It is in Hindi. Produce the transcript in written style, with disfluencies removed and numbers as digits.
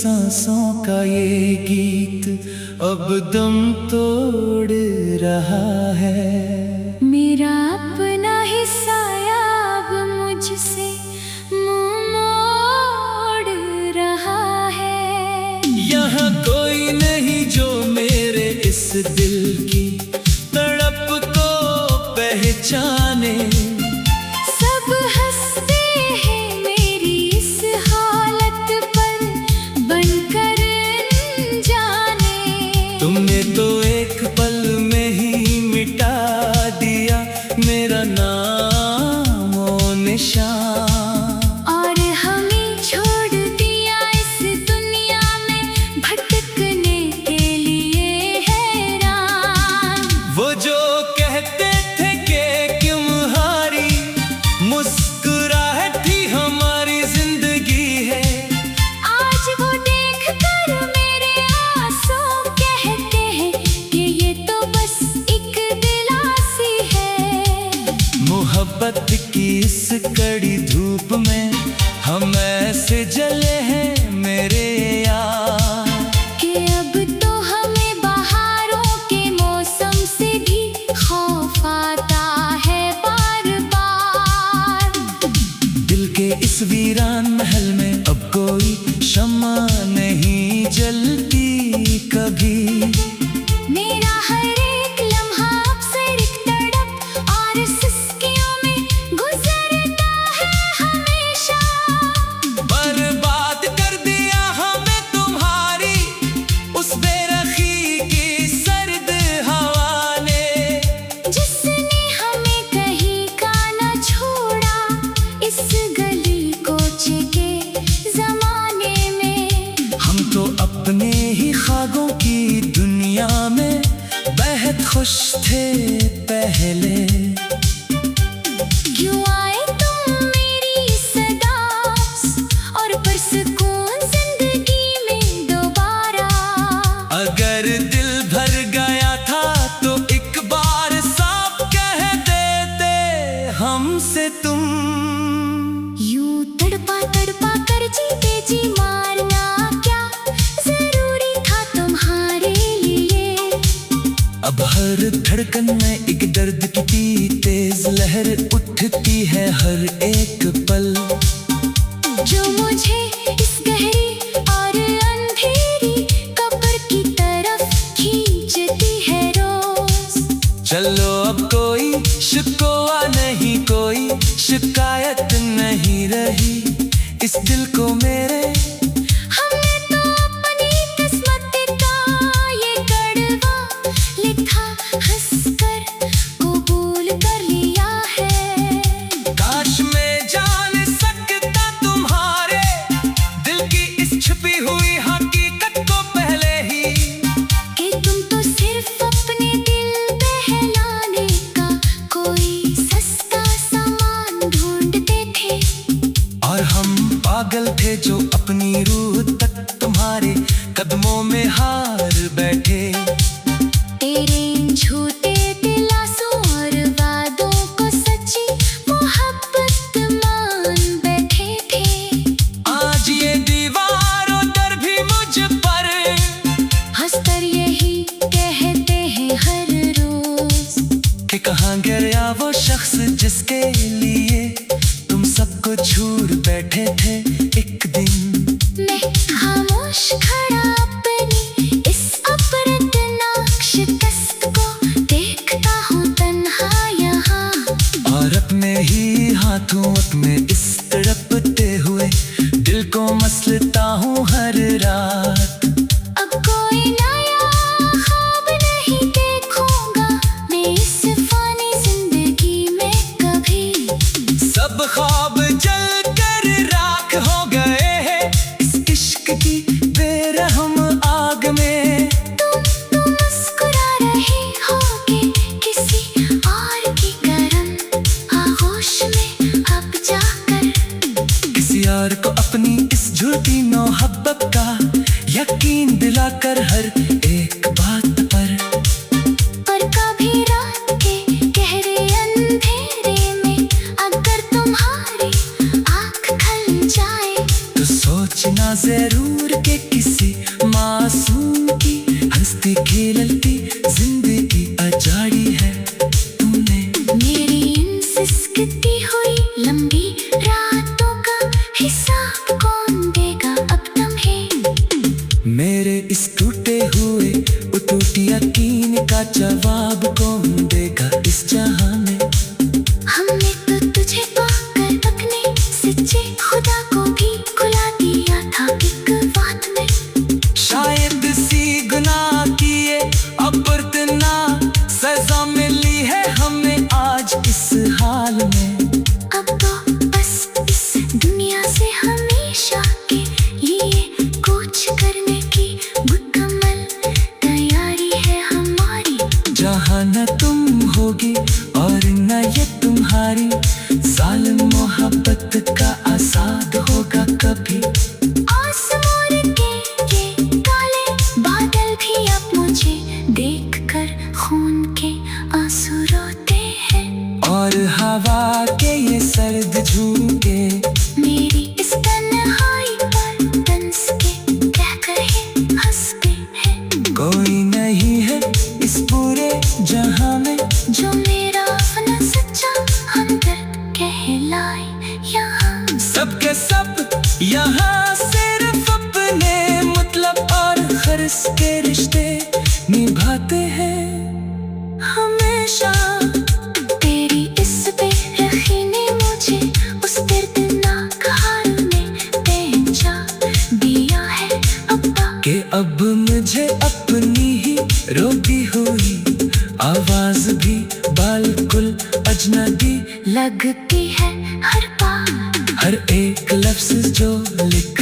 सांसों का ये गीत अब दम तोड़ रहा है। मेरा अपना ही साया अब मुझसे मुंह मोड़ रहा है। यहाँ कोई नहीं जो मेरे इस दिल की तड़प को पहचाने। सब हंसते हैं मेरी इस हालत पर बनकर जाने। तुमने तो एक पल में ही मिटा दिया मेरा नाम और निशान। और हमें छोड़ दिया इस दुनिया में भटकने के लिए हैरान। वो जो कहते थे कि क्यों हारी, मुस्कुराहट ही हमारी जिंदगी है। आज वो देखकर मेरे आंसू कहते हैं कि ये तो बस एक दिलासी है। मोहब्बत की इस कड़ी धूप में हम ऐसे जले हैं मेरे यार कि अब तो हमें बहारों के मौसम से भी खौफ आता है बार बार। दिल के इस वीरान महल में अब कोई शम्मा नहीं जलती कभी। मेरा हर एक लम्हा अक्सर एक तड़प और सिसकियों में गुजरता है हमेशा। बर्बाद कर दिया हमें तुम्हारी उस बेरखी की सर्द हवा ने। जिसने हमें कहीं का न छोड़ा इस गली कोचे के जमाने में। हम तो अपने ही ख्वाबों की दुनिया में बेहद खुश थे पहले। क्यों आए तुम मेरी सदास और पुरसुकून जिंदगी में दोबारा। अगर दिल भर गया था तो एक बार साफ कह देते हमसे तुम। यूं तड़पा तड़पा कर जीते जी मारना क्या जरूरी था तुम्हारे लिए। अब हर धड़कन में एक दर्द की तेज लहर उठती है हर एक पल। जो मुझे इस गहरी और अंधेरी कब्र की तरफ खींचती है रोज। चलो अब कोई शिकवा नहीं, कोई शिकायत नहीं रही इस दिल को मेरे। हमने तो अपनी किस्मत का ये कड़वा लिखा हंसकर कबूल कर लिया है। काश मैं जान सकता तुम्हारे दिल की इस छुपी हुई हकीकत को पहले ही। कि तुम तो सिर्फ अपने दिल बहलाने का कोई सस्ता सामान ढूंढते थे। और हम पागल थे जो अपनी रूह तक तुम्हारे कदमों में हार बैठे। तेरे इन झूठे दिलासों और वादों को सच्ची मोहब्बत मान बैठे थे। आज ये दीवार और दर भी मुझ पर हंसकर यही कहते हैं हर रोज कि कहाँ गया वो शख्स जिसके लिए तुम सबको छोड़ बैठे थे एक दिन। मैं खामोश खड़ा अपनी इस अप्रतनाक शिकस्त को देखता हूँ तन्हा यहाँ। और अपने ही हाथों अपने इस तड़पते हुए दिल को मसलता हूँ हर रात। अब कोई नया ख्वाब नहीं देखूंगा मैं इस फानी जिंदगी में कभी। सब ख्वाब जल कर राख जवाब कौन देगा इस जहां में। हमने तो तुझे पाकर अपने सच्चे खुदा को भी खुला दिया था एक बात में। शायद सी गुनाह किए अब इतना सजा मिली है हमें आज इस हाल में। अब तो बस इस दुनिया से हमेशा के लिए कूच करने की मुकम्मल तैयारी है हमारी। जहाँ न तुम होगी और न ये तुम्हारी जालिम मोहब्बत का आसाद होगा कभी। आसमान के ये काले बादल भी अब मुझे देखकर खून के आंसू रोते हैं। और हवा के ये सर्द झोंके मेरी इस तन्हाई पर तंस के कह कहे हंसते हैं। कोई नहीं है इस पूरे जहां में जो मेरा अपना सच्चा हमदर्द कहलाए यहाँ। सबके सब यहाँ सिर्फ अपने मतलब और खर्च के रिश्ते निभाते हैं हमेशा। तेरी इस बेरखी ने मुझे उस दर्दनाक हाल में पहुंचा दिया है अब्बा। कि अब मुझे अपनी ही रोती हुई आवाज भी बिल्कुल अजनबी लगती है हर बार। हर एक लफ्ज जो लिख